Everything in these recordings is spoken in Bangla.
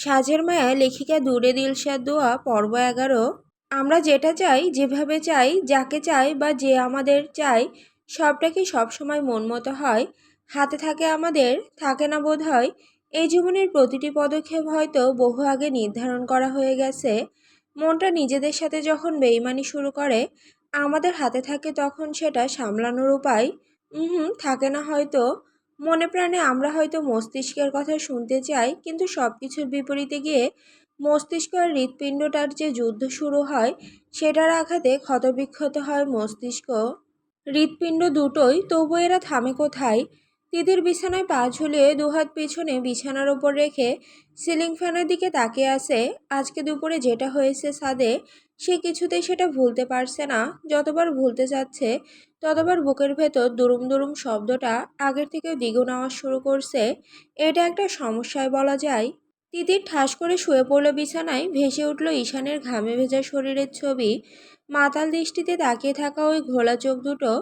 সাজের মায়া লেখিকা দূরে দিলশাদ দোয়া পর্ব 11। আমরা যেটা চাই, যেভাবে চাই, যাকে চাই বা যে আমাদের চাই, সবটা কি সবসময় মন মতো হয়? হাতে থাকে আমাদের, থাকে না বোধ হয়। এই জীবনের প্রতিটি পদক্ষেপ হয়তো বহু আগে নির্ধারণ করা হয়ে গেছে। মনটা নিজেদের সাথে যখন বেইমানি শুরু করে, আমাদের হাতে থাকে তখন সেটা সামলানোর উপায় থাকে না হয়তো। মনে প্রাণে আমরা হয়তো মস্তিষ্কের কথা শুনতে চাই, কিন্তু সব কিছুর বিপরীতে গিয়ে মস্তিষ্ক আর হৃৎপিণ্ডটার যে যুদ্ধ শুরু হয়, সেটার আঘাতে ক্ষতবিক্ষত হয় মস্তিষ্ক, হৃৎপিণ্ড দুটোই। তবু এরা থামে কোথায়? তিতির বিছানায় পা ঝুলিয়ে দুহাত পিছনে বিছানার ওপর রেখে সিলিং ফ্যানের দিকে তাকিয়ে আছে। আজকে দুপুরে যেটা হয়েছে ছাদে, সে কিছুতেই সেটা ভুলতে পারছে না। যতবার ভুলতে যাচ্ছে, ততবার বুকের ভেতর দুরুম দুরুম শব্দটা আগের থেকেও দ্বিগুণ আওয়াজ শুরু করছে। এটা একটা সমস্যায় বলা যায়। তিতির ঠাস করে শুয়ে পড়ল বিছানায়। ভেসে উঠল ঈশানের ঘামে ভেজা শরীরের ছবি। মাতাল দৃষ্টিতে তাকিয়ে থাকা ওই ঘোলা চোখ দুটো।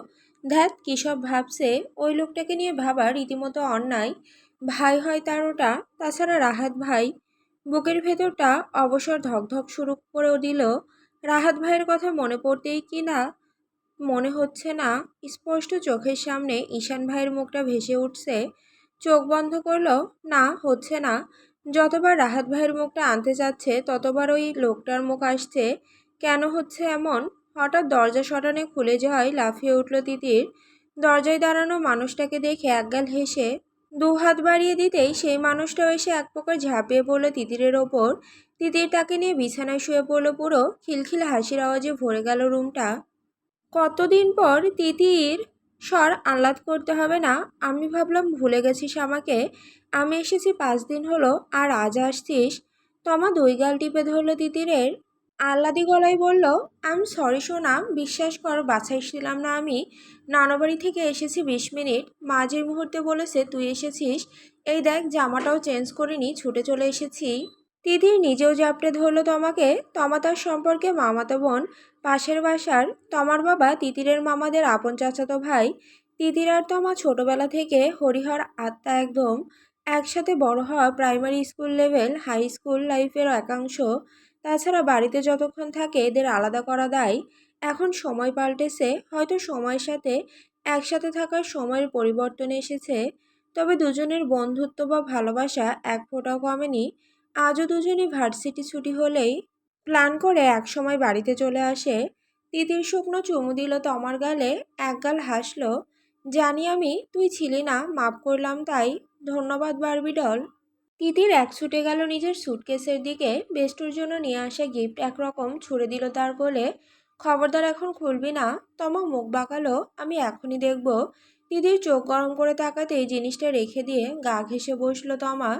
ধ্যাত, কী সব ভাবছে! ওই লোকটাকে নিয়ে ভাবা রীতিমতো অন্যায়। ভাই হয় তার ওটা, তাছাড়া রাহাত ভাই। বুকের ভেতরটা অবসর ধকধক শুরু করে দিল। রাহাত ভাইয়ের কথা মনে পড়তেই কি না মনে হচ্ছে না, স্পষ্ট চোখের সামনে ঈশান ভাইয়ের মুখটা ভেসে উঠছে। চোখ বন্ধ করলো, না হচ্ছে না। যতবার রাহাত ভাইয়ের মুখটা আনতে যাচ্ছে, ততবার ওই লোকটার মুখ আসছে। কেন হচ্ছে এমন? হঠাৎ দরজা সটানে খুলে যাওয়ায় লাফিয়ে উঠল তিতির। দরজায় দাঁড়ানো মানুষটাকে দেখে একগাল হেসে দু হাত বাড়িয়ে দিতেই সেই মানুষটাও এসে এক প্রকার ঝাঁপিয়ে পড়ল তিতিরের ওপর। তিতির তাকে নিয়ে বিছানায় শুয়ে পড়ল। পুরো খিলখিল হাসির আওয়াজে ভরে গেল রুমটা। কতদিন পর! তিতির স্বর আহ্লাদ করতে হবে না। আমি ভাবলাম ভুলে গেছিস আমাকে। আমি এসেছি 5 দিন হলো, আর আজ আসছিস? তমা দুই গাল টিপে ধরল তিতিরের। আহ্লাদি গলায় বলল, সরি সোনা, বিশ্বাস কর, বাছাই ছিলাম না আমি। নানাবাড়ি থেকে এসেছি 20 মিনিট। মাঝের মুহূর্তে বলেছে তুই এসেছিস। এই দেখ, জামাটাও চেঞ্জ করিনি, ছুটে চলে এসেছি। তিতির নিজেও জাপটে ধরল তমাকে। তমা তার সম্পর্কে মামাতো বোন, পাশের বাসার। তমার বাবা তিতিরের মামাদের আপন চাচাতো ভাই। তিতির আর তমা ছোটবেলা থেকে হরিহর আত্মা একদম। একসাথে বড় হওয়া, primary school level, high school লাইফের একাংশ। তাছাড়া বাড়িতে যতক্ষণ থাকে এদের আলাদা করা দায়। এখন সময় পাল্টেছে, হয়তো সময়ের সাথে একসাথে থাকার সময়ের পরিবর্তন এসেছে। তবে দুজনের বন্ধুত্ব বা ভালোবাসা এক ফোঁটাও কমেনি। আজও দুজনই ভার্সিটি ছুটি হলেই প্ল্যান করে একসময় বাড়িতে চলে আসে। তিতির শুকনো চুমু দিল তমার গালে, একগাল হাসল। জানি আমি, তুই ছিলি না, মাপ করলাম তাই। ধন্যবাদ বারবি ডল। তিতির এক ছুটে গেল নিজের সুটকেসের দিকে। বেস্টুর জন্য নিয়ে আসা গিফট একরকম ছুড়ে দিল তার কোলে। খবরদার এখন খুলবি না। তমা মুখ বাঁকালো, আমি এখনই দেখব। তিতির চোখ গরম করে তাকাতেই জিনিসটা রেখে দিয়ে গা ঘেঁষে বসলো তমা।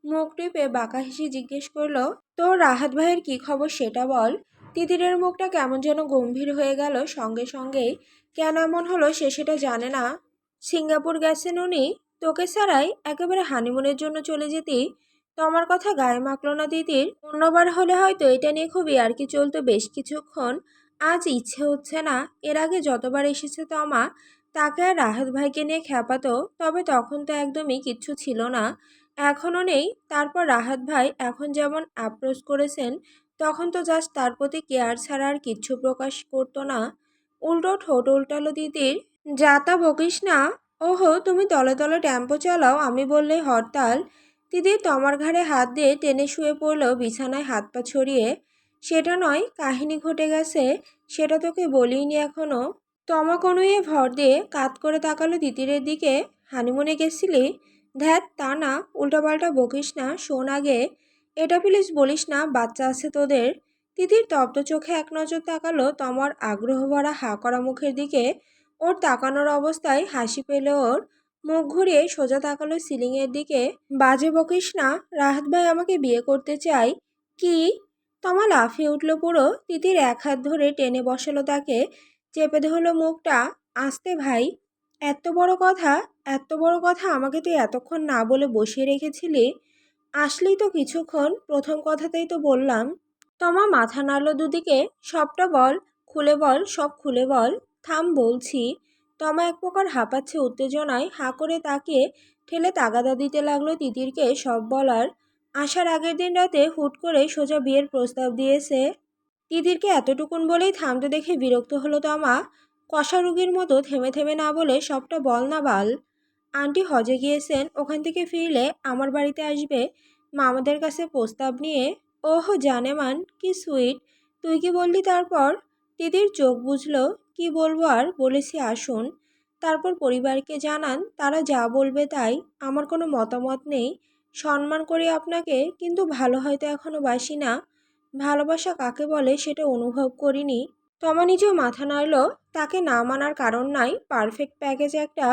মুখ টিপে বাঁকা হেসে জিজ্ঞেস করলো, তোর রাহাত ভাইয়ের কি খবর সেটা বল। তিতিরের মুখটা কেমন যেন গম্ভীর হয়ে গেল সঙ্গে সঙ্গেই। কেন এমন হলো সে সেটা জানে না। সিঙ্গাপুর গেছেন উনি। তোকে ছাড়াই একেবারে হানিমুনের জন্য চলে যেতি। তোমার কথা গায়ে মাখল না তিতির। অন্যবার হলে হয়তো এটা নিয়ে খুবই আর কি চলতো বেশ কিছুক্ষণ। আজ ইচ্ছে হচ্ছে না। এর আগে যতবার এসেছে তমা, তাকে আর রাহাত ভাইকে নিয়ে খ্যাপাতো, তবে তখন তো একদমই কিচ্ছু ছিল না। এখনও নেই। তারপর রাহাত ভাই এখন যেমন অ্যাপ্রোচ করেছেন, তখন তো জাস্ট তার প্রতি কেয়ার ছাড়া আর কিচ্ছু প্রকাশ করতো না। উল্টো ঠোঁট উল্টালো তিতির। যা তা বকিস না। ওহো, তুমি তলে তলে টেম্পো চালাও, আমি বললেই হরতাল। তিতির তমার ঘাড়ে হাত দিয়ে টেনে শুয়ে পড়ল বিছানায় হাত পা ছড়িয়ে। সেটা নয়, কাহিনী ঘটে গেছে, সেটা তোকে বলিনি এখনো। তমা কনুইয়ে ভর দিয়ে কাত করে তাকালো তিতিরের দিকে। হানিমুনে গেছিলি? ধ্যাত, তা না, উল্টাপাল্টা বকিস না, শোন আগে। এটা প্লিজ বলিস না, বাচ্চা আছে তোদের। তিতির তপ্ত চোখে এক নজর তাকালো তমার আগ্রহ ভরা হাঁ করা মুখের দিকে। ওর তাকানোর অবস্থায় হাসি পেল ওর। মুখ ঘুরিয়ে সোজা তাকালো সিলিংয়ের দিকে। বাজে বকিস না, রাহাত ভাই আমাকে বিয়ে করতে চাই। কি? তমা লাফিয়ে উঠল পুরো। তিতির এক হাত ধরে টেনে বসালো তাকে, চেপে ধরল মুখটা। আস্তে ভাই। এত বড় কথা, এত বড় কথা আমাকে তুই এতক্ষণ না বলে বসিয়ে রেখেছিলি। আসলি তো কিছুক্ষণ, প্রথম কথাতেই তো বললাম। তমা মাথা নাড়ল দুদিকে। সবটা বল, খুলে বল, সব খুলে বল। থাম বলছি। তমা এক প্রকার হাঁপাচ্ছে উত্তেজনায় হাঁ করে তাকিয়ে ঠেলে তাগাদা দিতে লাগলো তিতিরকে সব বলার। আসার আগের দিন রাতে হুট করে সোজা বিয়ের প্রস্তাব দিয়েছে। তিতিরকে এতটুকুন বলেই থামতে দেখে বিরক্ত হলো তমা। কষা রুগীর মতো থেমে থেমে না বলে সবটা বল না বাল। আন্টি হজে গিয়েছেন, ওখান থেকে ফিরলে আমার বাড়িতে আসবে মামাদের কাছে প্রস্তাব নিয়ে। ওহ জানেমান, কি সুইট। তুই কি বললি তারপর? তিতির চোখ বুঝলো। কি বলবো আর, বলেছি আসুন, তারপর পরিবারকে জানান, তারা যা বলবে তাই, আমার কোনো মতামত নেই। সম্মান করি আপনাকে, কিন্তু ভালো হয়তো এখনো বাসি না। ভালোবাসা কাকে বলে সেটা অনুভব করিনি। তমা নিজেও মাথা নাড়ল। তাকে না মানার কারণ নাই, পারফেক্ট প্যাকেজ একটা।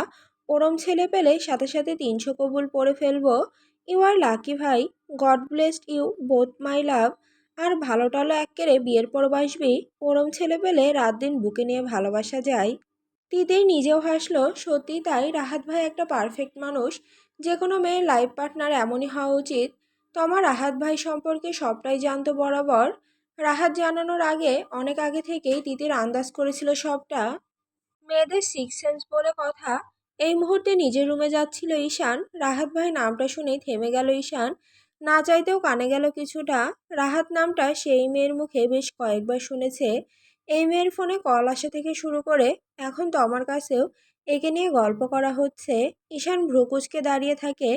ওরম ছেলে পেলে সাথে সাথে 300 কবুল পড়ে ফেলবো। ইউ আর লাকি ভাই। গড ব্লেসড ইউ বোথ মাই লাভ। আর ভালো টালো এক্কেরে বিয়ের পর বাসবি। ওরম ছেলে পেলে রাত দিন বুকে নিয়ে ভালোবাসা যায়। তিতির নিজেও হাসলো। সত্যি তাই, রাহাত ভাই একটা পারফেক্ট মানুষ। যে কোনো মেয়ের লাইফ পার্টনার এমনই হওয়া উচিত। তমা রাহাত ভাই সম্পর্কে সবটাই জানতো বরাবর। রাহাত জানানোর আগে, অনেক আগে থেকেই তিতির আন্দাজ করেছিল সবটা। মেয়েদের সিক্স সেন্স বলে কথা। এই মুহূর্তে নিজের রুমে যাচ্ছিল ঈশান। রাহাত ভাই নামটা শুনেই থেমে গেল ঈশান। না চাইতেও কানে গেল কিছুটা। রাহাত নামটা সেই মেয়ের মুখে বেশ কয়েকবার শুনেছে। এই মেয়ের ফোনে কল আসা থেকে শুরু করে এখন তমার কাছেও একে নিয়ে গল্প করা হচ্ছে। ঈশান ভ্রুকুচকে দাঁড়িয়ে থাকে।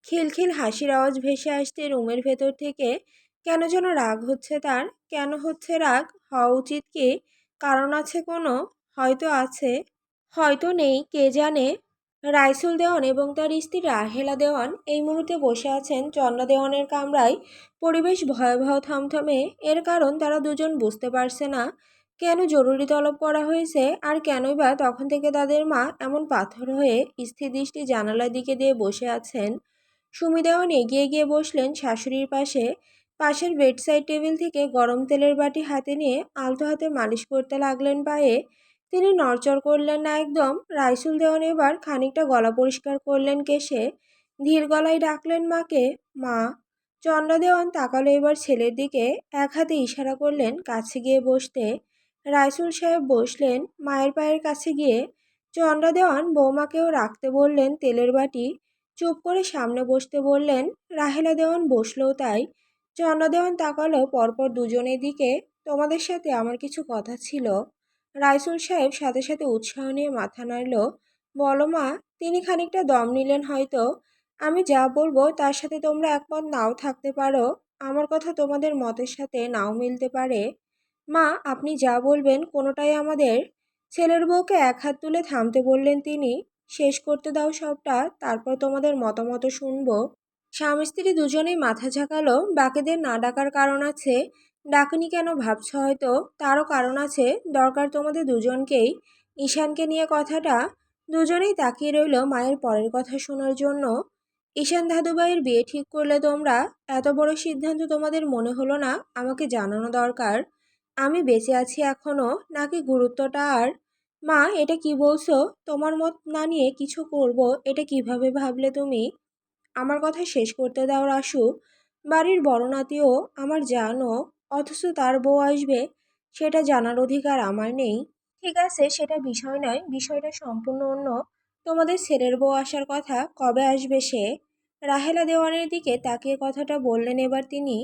খিলখিল হাসির আওয়াজ ভেসে আসতে রুমের ভেতর থেকে। কেন যেন রাগ হচ্ছে তার। কেন হচ্ছে রাগ? হওয়া উচিত কি? কারণ আছে কোনো? হয়তো আছে, হয়তো নেই, কে জানে। রাইসুল দেওয়ান এবং তার স্ত্রী রাহেলা দেওয়ান এই মুহূর্তে বসে আছেন চন্দ্রা দেওয়ানের কামরায়। পরিবেশ ভয়াবহ থমথমে। এর কারণ তারা দুজন বুঝতে পারছে না। কেন জরুরি তলব করা হয়েছে, আর কেনই বা তখন থেকে তাদের মা এমন পাথর হয়ে স্থির দৃষ্টি জানালার দিকে দিয়ে বসে আছেন। সুমি দেওয়ান এগিয়ে গিয়ে বসলেন শাশুড়ির পাশে। পাশের বেডসাইড টেবিল থেকে গরম তেলের বাটি হাতে নিয়ে আলতো হাতে মালিশ করতে লাগলেন পায়ে। তিনি নড়চড় করলেন না একদম। রাইসুল দেওয়ান এবার খানিকটা গলা পরিষ্কার করলেন কেশে। ধীর গলায় ডাকলেন মাকে। মা। চন্দ্রা দেওয়ান তাকালো এবার ছেলের দিকে। এক হাতে ইশারা করলেন কাছে গিয়ে বসতে। রাইসুল সাহেব বসলেন মায়ের পায়ের কাছে গিয়ে। চন্দ্রা দেওয়ান বৌমাকেও রাখতে বললেন তেলের বাটি। চুপ করে সামনে বসতে বললেন। রাহেলা দেওয়ান বসলেও তাই। চন্দ্রা দেওয়ান তাকালো পরপর দুজনের দিকে। তোমাদের সাথে আমার কিছু কথা ছিল। রাইসুল সাহেব সাথে সাথে উৎসাহ নিয়ে মাথা নাড়ল। বলো মা। তিনি খানিকটা দম নিলেন হয়তো। আমি যা বলবো তার সাথে তোমরা একমত নাও থাকতে পারো। আমার কথা তোমাদের মতের সাথে নাও মিলতে পারে। মা, আপনি যা বলবেন কোনোটাই আমাদের। ছেলের বউকে এক হাত তুলে থামতে বললেন তিনি। শেষ করতে দাও সবটা, তারপর তোমাদের মতামত শুনবো। স্বামী স্ত্রী দুজনেই মাথা ঝাঁকালো। বাকিদের না ডাকার কারণ আছে। ডাকুনি কেন ভাবছ হয়তো, তারও কারণ আছে। দরকার তোমাদের দুজনকেই। ঈশানকে নিয়ে কথাটা। দুজনেই তাকিয়ে রইল মায়ের পরের কথা শোনার জন্য। ঈশান দাদুভাইয়ের বিয়ে ঠিক করলে তোমরা। এত বড় সিদ্ধান্ত তোমাদের মনে হলো না আমাকে জানানো দরকার? আমি বেঁচে আছি এখনো, নাকি গুরুত্বটা আর? মা, এটা কি বলছো? তোমার মত না নিয়ে কিছু করব, এটা কিভাবে ভাবলে তুমি? আমার কথা শেষ করতে দাও রাসু। বাড়ির বড় নাতিও আমার জানো, অথচ তার বউ আসবে, সেটা জানার অধিকার আমার নেই। ঠিক আছে, সেটা বিষয় নয়, বিষয়টা সম্পূর্ণ অন্য। তোমাদের ছেলের বউ আসার কথা, কবে আসবে সে? রাহেলা দেওয়ানের দিকে তাকিয়ে কথাটা বললেন এবার তিনি।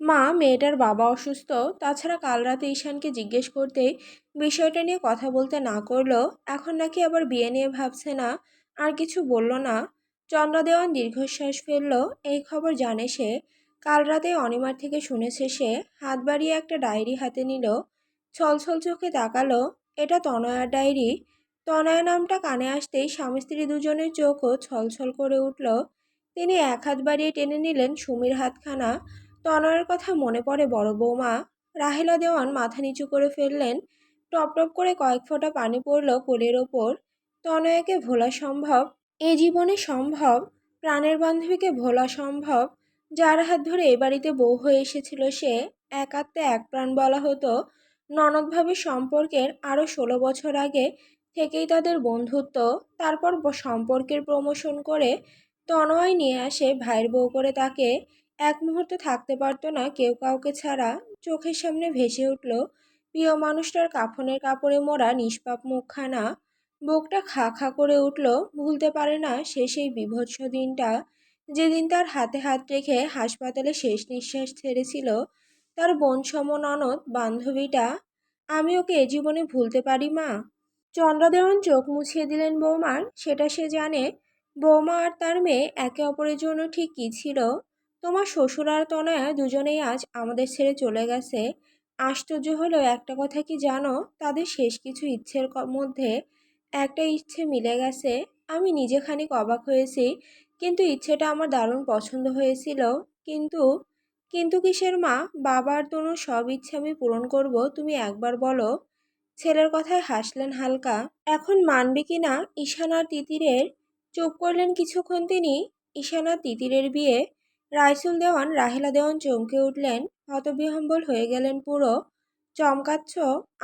মা, মেয়েটার বাবা অসুস্থ। তাছাড়া কাল রাতে ঈশানকে জিজ্ঞেস করতেই বিষয়টা নিয়ে কথা বলতে না করলো। এখন নাকি আবার বিয়ে নিয়ে ভাবছে না। আর কিছু বলল না। চন্দ্রা দেওয়ান দীর্ঘশ্বাস ফেলল। এই খবর জানে সে। কাল রাতে অনিমার থেকে শুনেছে সে। হাত বাড়িয়ে একটা ডায়েরি হাতে নিল। ছলছল চোখে তাকালো। এটা তনয়ার ডায়েরি। তনয়া নামটা কানে আসতেই স্বামী স্ত্রী দুজনের চোখও ছলছল করে উঠল। তিনি এক হাত বাড়িয়ে টেনে নিলেন সুমির হাতখানা। তনয়ের কথা মনে পড়ে বড় বৌমা। রাহেলা দেওয়ান মাথা নিচু করে ফেললেন। টপ টপ করে কয়েক ফোঁটা পানি পড়ল কোলের ওপর। তনয়াকে ভোলা সম্ভব? এ জীবনে সম্ভব? প্রাণের বান্ধবীকে ভোলা সম্ভব? যার হাত ধরে এ বাড়িতে বউ হয়ে এসেছিল সে। এক আত্মে এক প্রাণ বলা হতো। ননদভাবে সম্পর্কের আরও 16 বছর আগে থেকেই তাদের বন্ধুত্ব। তারপর সম্পর্কের প্রমোশন করে তনয় নিয়ে আসে ভাইয়ের বউ করে তাকে। এক মুহূর্ত থাকতে পারতো না কেউ কাউকে ছাড়া। চোখের সামনে ভেসে উঠল প্রিয় মানুষটার কাফনের কাপড়ে মোড়া নিষ্পাপ মুখখানা। বুকটা খা খা করে উঠল। ভুলতে পারে না সে সেই বীভৎস দিনটা। যেদিন তার হাতে হাত রেখে হাসপাতালে শেষ নিঃশ্বাস ছেড়েছিল তার বোনসম ননদ বান্ধবীটা, আমি ওকে এ জীবনে ভুলতে পারি মা? চন্দ্রদেওয়ান চোখ মুছিয়ে দিলেন বৌমার। সেটা সে জানে, বৌমা আর তার মেয়ে একে অপরের জন্য ঠিক কী ছিল। তোমার শ্বশুর আর তনয়া দুজনেই আজ আমাদের ছেড়ে চলে গেছে। আশ্চর্য হলো একটা কথা কি জানো, তাদের শেষ কিছু ইচ্ছের মধ্যে একটা ইচ্ছে মিলে গেছে। আমি নিজে খানিক অবাক হয়েছি, কিন্তু ইচ্ছেটা আমার দারুণ পছন্দ হয়েছিল। কিন্তু কিন্তু কিসের মা? বাবার তনুর সব ইচ্ছে আমি পূরণ করব, তুমি একবার বলো। ছেলের কথায় হাসলেন হালকা। এখন মানবে কি না ঈশান আর তিতিরের? চুপ করলেন কিছুক্ষণ তিনি। ঈশান আর তিতিরের বিয়ে। রাইসুল দেওয়ান রাহেলা দেওয়ান চমকে উঠলেন, হতবিহ্বল হয়ে গেলেন পুরো। চমকাচ্ছ?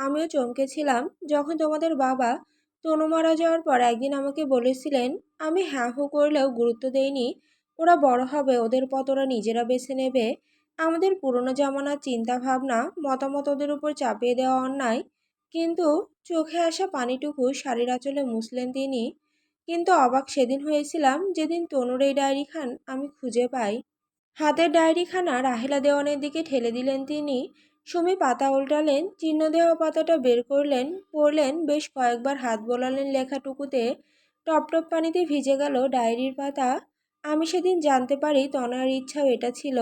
আমিও চমকেছিলাম যখন তোমাদের বাবা তনু মারা যাওয়ার পর একদিন আমাকে বলেছিলেন। আমি হ্যাঁ হু করলেও গুরুত্ব দেইনি। ওরা বড় হবে, ওদের পথ ওরা নিজেরা বেছে নেবে। আমাদের পুরনো জামানার চিন্তা ভাবনা মতামত ওদের উপর চাপিয়ে দেওয়া অন্যায়। কিন্তু চোখে আসা পানিটুকু শাড়ির আঁচলে মুছলেন তিনি। কিন্তু অবাক সেদিন হয়েছিলাম যেদিন তনুর এই ডায়েরিখান আমি খুঁজে পাই। হাতের ডায়েরিখানা রাহেলা দেওয়ানের দিকে ঠেলে দিলেন তিনি। সুমি পাতা উল্টালেন, চিহ্ন দেওয়া পাতাটা বের করলেন, পড়লেন, বেশ কয়েকবার হাত বোলালেন লেখাটুকুতে। টপ টপ পানিতে ভিজে গেল ডায়েরির পাতা। আমি সেদিন জানতে পারি তনয়ার ইচ্ছাও এটা ছিল।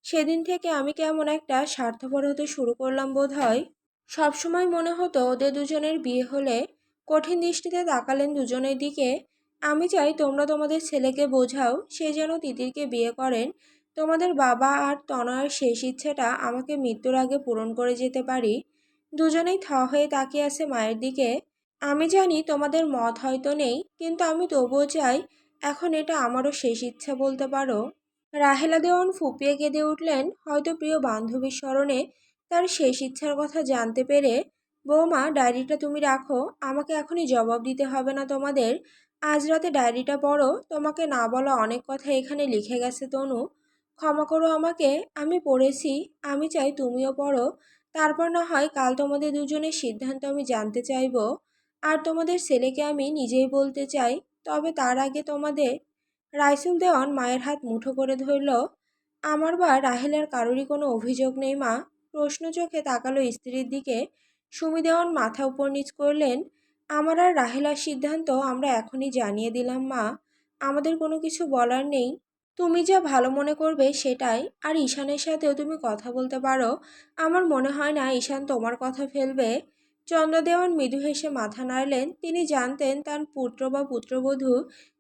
সেদিন থেকে আমি কেমন একটা স্বার্থপর হতে শুরু করলাম বোধ হয়। সবসময় মনে হতো ওদের দুজনের বিয়ে হলে। কঠিন দৃষ্টিতে তাকালেন দুজনের দিকে। আমি চাই তোমরা তোমাদের ছেলেকে বোঝাও সে যেন তিতিরকে বিয়ে করেন। তোমাদের বাবা আর তনয়ের শেষ ইচ্ছেটা আমাকে মৃত্যুর আগে পূরণ করে যেতে পারি। দুজনেই থ হয়ে তাকিয়ে আছে মায়ের দিকে। আমি জানি তোমাদের মত হয়তো নেই, কিন্তু আমি তবুও চাই এখন এটা আমারও শেষ ইচ্ছা বলতে পারো। রাহেলা দেওয়ান ফুপিয়ে কেঁদে উঠলেন, হয়তো প্রিয় বান্ধবীর স্মরণে তার শেষ ইচ্ছার কথা জানতে পেরে। বৌমা, ডায়েরিটা তুমি রাখো, আমাকে এখনই জবাব দিতে হবে না তোমাদের। আজ রাতে ডায়েরিটা পড়ো, তোমাকে না বলা অনেক কথা এখানে লিখে গেছে তনু। ক্ষমা করো আমাকে, আমি পড়েছি। আমি চাই তুমিও পড়ো। তারপর না হয় কাল তোমাদের দুজনের সিদ্ধান্ত আমি জানতে চাইব। আর তোমাদের ছেলেকে আমি নিজেই বলতে চাই। তবে তার আগে তোমাদের। রাইসুল দেওয়ান মায়ের হাত মুঠো করে ধরল। আমার বা রাহেলার কারোরই কোনো অভিযোগ নেই মা। প্রশ্ন চোখে তাকালো স্ত্রীর দিকে। সুমি দেওয়ান মাথা উপর নিচ করলেন। আমার আর রাহেলার সিদ্ধান্ত আমরা এখনই জানিয়ে দিলাম মা। আমাদের কোনো কিছু বলার নেই। তুমি যা ভালো মনে করবে সেটাই। আর ঈশানের সাথেও তুমি কথা বলতে পারো। আমার মনে হয় না ঈশান তোমার কথা ফেলবে। চন্দ্রদেওয়ান মৃদু হেসে মাথা নাড়লেন। তিনি জানতেন তার পুত্র বা পুত্রবধূ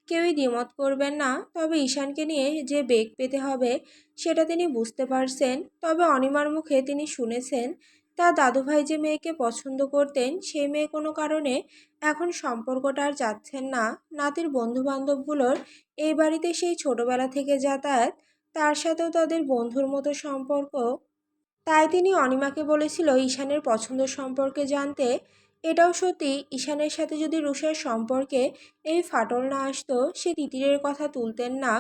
কেউই দ্বিমত করবেন না। তবে ঈশানকে নিয়ে যে বেগ পেতে হবে সেটা তিনি বুঝতে পারছেন। তবে অনিমার মুখে তিনি শুনেছেন তার দাদুভাই যে মেয়েকে পছন্দ করতেন সেই মেয়ে কোনো কারণে এখন সম্পর্কটা আর চাচ্ছেন না। নাতির বন্ধুবান্ধবগুলোর এই বাড়িতে সেই ছোটবেলা থেকে যাতায়াত, তার সাথেও তাদের বন্ধুর মতো সম্পর্ক। তাই তিনি অনিমাকে বলেছিল ঈশানের পছন্দ সম্পর্কে জানতে। এটাও সত্যি, ঈশানের সাথে যদি রুষার সম্পর্কে এই ফাটল না আসতো সে তিতিরের কথা তুলতেন না।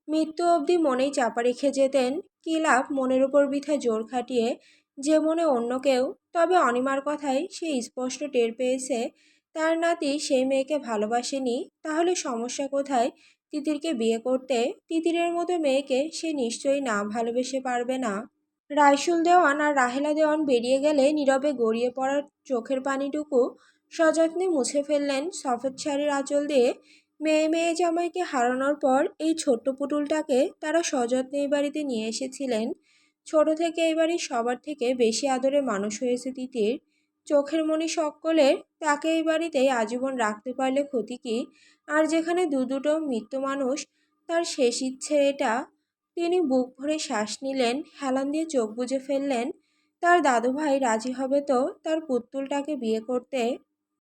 মৃত্যু অবধি মনেই চাপা রেখে যেতেন। কী লাভ মনের ওপর বৃথা জোর খাটিয়ে, যে মনে অন্য কেউ। তবে অনিমার কথায় সে স্পষ্ট টের পেয়েছে তার নাতি সেই মেয়েকে ভালোবাসেনি। তাহলে সমস্যা কোথায় তিতিরকে বিয়ে করতে? তিতিরের মতো মেয়েকে সে নিশ্চয়ই না ভালোবেসে পারবে না। রাইসুল দেওয়ান আর রাহেলা দেওয়ান বেরিয়ে গেলে নীরবে গড়িয়ে পড়া চোখের পানিটুকু সযত্নে মুছে ফেললেন সফেদ শাড়ির আঁচল দিয়ে। মেয়ে মেয়ে জামাইকে হারানোর পর এই ছোট্ট পুতুলটাকে তারা সযত্নে এই বাড়িতে নিয়ে এসেছিলেন। ছোট থেকে এই বাড়ির সবার থেকে বেশি আদরে মানুষ হয়েছে তিতির। চোখের মণি সকলের, তাকে এই বাড়িতেই আজীবন রাখতে পারলে ক্ষতি কি? আর যেখানে দুটো মৃত্যু মানুষ, তার শেষ ইচ্ছে এটা। তিনি বুক ভরে শ্বাস নিলেন, হেলান দিয়ে চোখ বুজে ফেললেন। তার দাদুভাই রাজি হবে তো তার পুতুলটাকে বিয়ে করতে?